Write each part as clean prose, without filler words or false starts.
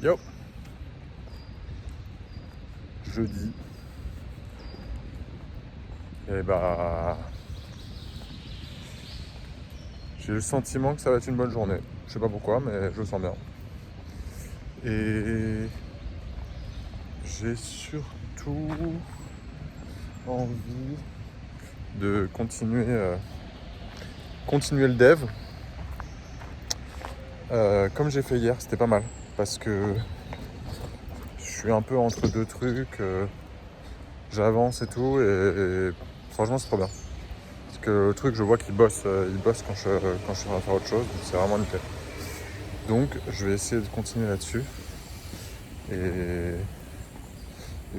Yo, jeudi. Et bah, j'ai le sentiment que ça va être une bonne journée. Je sais pas pourquoi, mais je le sens bien. Et j'ai surtout envie de continuer le dev. Comme j'ai fait hier, c'était pas mal. Parce que je suis un peu entre deux trucs. J'avance et tout. Et franchement, c'est trop bien. Parce que le truc, je vois qu'il bosse, il bosse quand je suis en train de faire autre chose. Donc c'est vraiment nickel. Donc, je vais essayer de continuer là-dessus. Et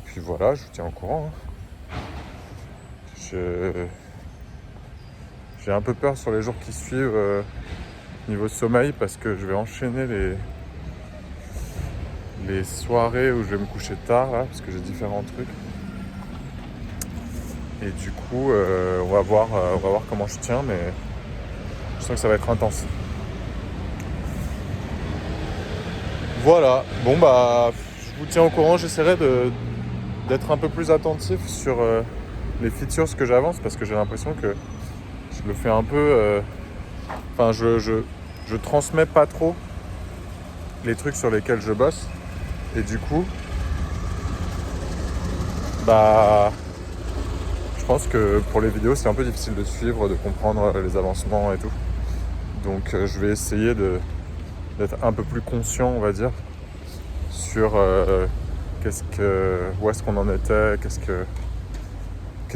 puis voilà, je vous tiens au courant. Je- J'ai un peu peur sur les jours qui suivent niveau sommeil parce que je vais enchaîner les soirées où je vais me coucher tard là, parce que j'ai différents trucs. Et du coup, on va voir comment je tiens, mais je sens que ça va être intense. Voilà, bon bah, je vous tiens au courant, d'être un peu plus attentif sur les features que j'avance parce que j'ai l'impression que je le fais un peu. Enfin, je transmets pas trop les trucs sur lesquels je bosse. Et du coup, bah, je pense que pour les vidéos, c'est un peu difficile de suivre, de comprendre les avancements et tout. Donc, je vais essayer d'être un peu plus conscient, on va dire, sur où est-ce qu'on en était, qu'est-ce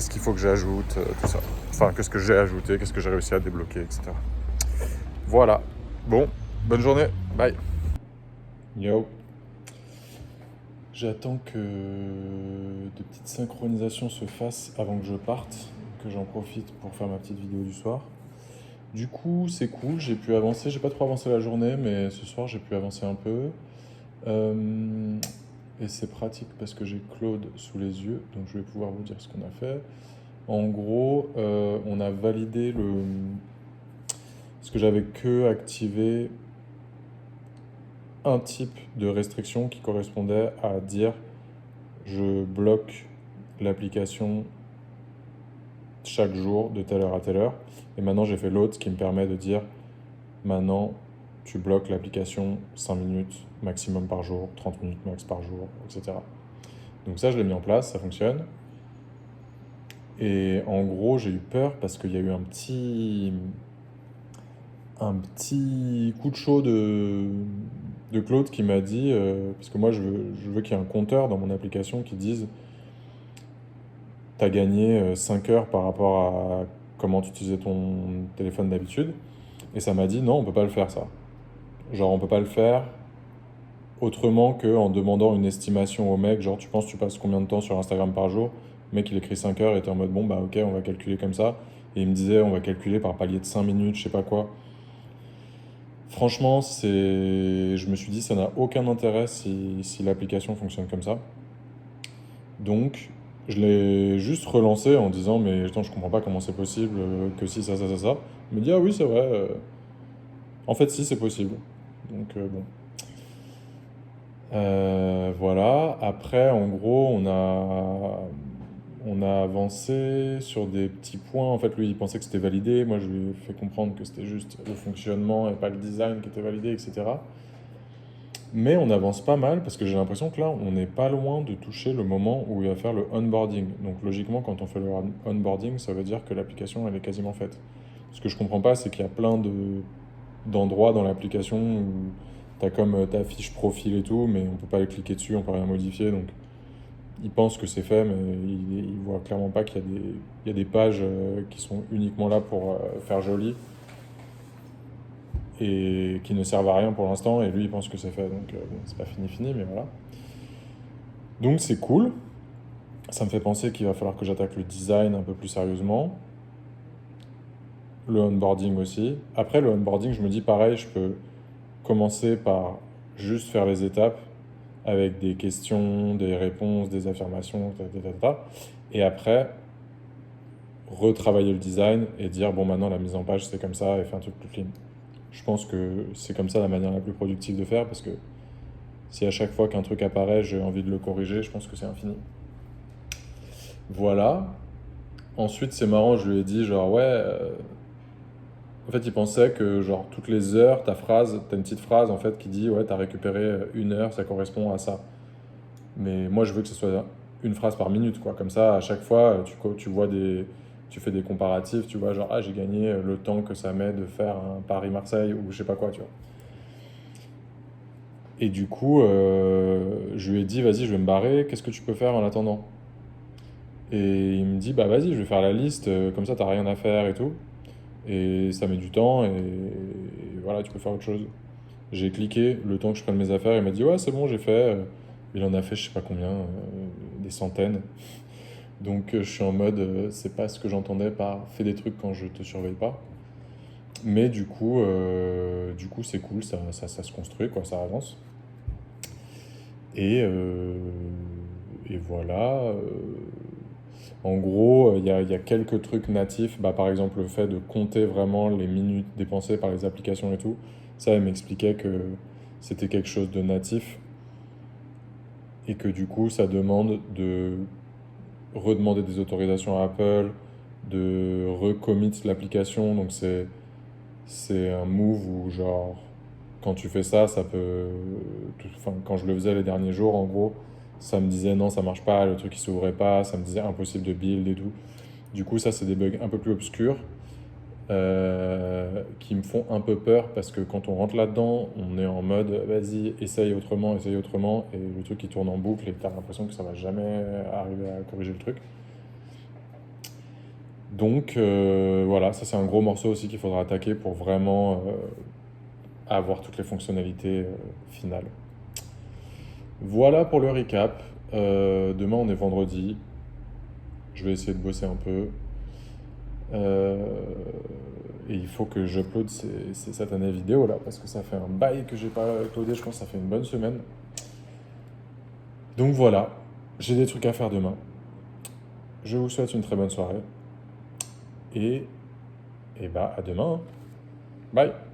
qu'il faut que j'ajoute, tout ça. Enfin, qu'est-ce que j'ai ajouté, qu'est-ce que j'ai réussi à débloquer, etc. Voilà. Bon, bonne journée. Bye. Yo. J'attends que des petites synchronisations se fassent avant que je parte, que j'en profite pour faire ma petite vidéo du soir. Du coup, c'est cool, j'ai pu avancer. J'ai pas trop avancé la journée, mais ce soir, j'ai pu avancer un peu. Euh, et c'est pratique parce que j'ai Claude sous les yeux, donc je vais pouvoir vous dire ce qu'on a fait. En gros, on a validé ce que j'avais que activé un type de restriction qui correspondait à dire je bloque l'application chaque jour de telle heure à telle heure. Et maintenant, j'ai fait l'autre qui me permet de dire maintenant, tu bloques l'application 5 minutes maximum par jour, 30 minutes max par jour, etc. Donc ça, je l'ai mis en place, ça fonctionne. Et en gros, j'ai eu peur parce qu'il y a eu un petit coup de chaud de Claude qui m'a dit, parce que moi je veux qu'il y ait un compteur dans mon application qui dise tu as gagné 5 heures par rapport à comment tu utilisais ton téléphone d'habitude. Et ça m'a dit non, on peut pas le faire ça. Genre on peut pas le faire autrement qu'en demandant une estimation au mec, genre tu penses tu passes combien de temps sur Instagram par jour? Le mec il écrit 5 heures et t'es en mode bon bah ok on va calculer comme ça. Et il me disait on va calculer par palier de 5 minutes, je sais pas quoi. Franchement, je me suis dit ça n'a aucun intérêt si l'application fonctionne comme ça. Donc, je l'ai juste relancé en disant mais attends, je comprends pas comment c'est possible que si ça, ça, ça, ça. Il me dit ah oui, c'est vrai. En fait, si, c'est possible. Donc, bon. Voilà. Après, en gros, on a avancé sur des petits points. En fait, lui, il pensait que c'était validé. Moi, je lui ai fait comprendre que c'était juste le fonctionnement et pas le design qui était validé, etc. Mais on avance pas mal parce que j'ai l'impression que là, on n'est pas loin de toucher le moment où il va faire le onboarding. Donc logiquement, quand on fait le onboarding, ça veut dire que l'application, elle est quasiment faite. Ce que je comprends pas, c'est qu'il y a d'endroits dans l'application où tu as comme ta fiche profil et tout, mais on peut pas aller cliquer dessus, on peut rien modifier. Donc il pense que c'est fait, mais il voit clairement pas qu'il y a des pages qui sont uniquement là pour faire joli et qui ne servent à rien pour l'instant, et lui il pense que c'est fait, donc bon, c'est pas fini, mais voilà. Donc c'est cool, ça me fait penser qu'il va falloir que j'attaque le design un peu plus sérieusement, le onboarding aussi. Après le onboarding, je me dis pareil, je peux commencer par juste faire les étapes avec des questions, des réponses, des affirmations, et après retravailler le design et dire bon maintenant la mise en page c'est comme ça et faire un truc plus clean. Je pense que c'est comme ça la manière la plus productive de faire parce que Si à chaque fois qu'un truc apparaît, j'ai envie de le corriger, je pense que c'est infini. Voilà. Ensuite, c'est marrant, je lui ai dit genre ouais. En fait, il pensait que genre toutes les heures, t'as une petite phrase en fait qui dit ouais, t'as récupéré 1 heure, ça correspond à ça. Mais moi, je veux que ce soit une phrase par minute, quoi. Comme ça, à chaque fois, tu vois tu fais des comparatifs, tu vois genre ah, j'ai gagné le temps que ça met de faire un Paris-Marseille ou je sais pas quoi, tu vois. Et du coup, je lui ai dit vas-y, je vais me barrer, qu'est-ce que tu peux faire en attendant? Et il me dit bah vas-y, je vais faire la liste, comme ça, t'as rien à faire et tout. Et ça met du temps et voilà, tu peux faire autre chose. J'ai cliqué le temps que je prenne mes affaires. Il m'a dit ouais, c'est bon, j'ai fait. Il en a fait je sais pas combien, des centaines. Donc je suis en mode, c'est pas ce que j'entendais par fais des trucs quand je te surveille pas. Mais du coup c'est cool, ça se construit, quoi, ça avance. Et, euh, et voilà. En gros, il y a quelques trucs natifs. Bah, par exemple, le fait de compter vraiment les minutes dépensées par les applications et tout. Ça, elle m'expliquait que c'était quelque chose de natif et que du coup, ça demande de redemander des autorisations à Apple, de recommit l'application. Donc, c'est un move où, genre, quand tu fais ça, ça peut. Enfin, quand je le faisais les derniers jours, en gros, ça me disait non, ça marche pas, le truc il s'ouvrait pas, ça me disait impossible de build et tout. Du coup, ça, c'est des bugs un peu plus obscurs qui me font un peu peur parce que quand on rentre là-dedans, on est en mode vas-y, essaye autrement, et le truc il tourne en boucle et t'as l'impression que ça va jamais arriver à corriger le truc. Donc voilà, ça c'est un gros morceau aussi qu'il faudra attaquer pour vraiment avoir toutes les fonctionnalités finales. Voilà pour le recap. Demain on est vendredi. Je vais essayer de bosser un peu. Euh, et il faut que j'upload ces satanées vidéos là parce que ça fait un bail que j'ai pas uploadé, je pense que ça fait une bonne semaine. Donc voilà, j'ai des trucs à faire demain. Je vous souhaite une très bonne soirée et, et bah à demain, hein. Bye.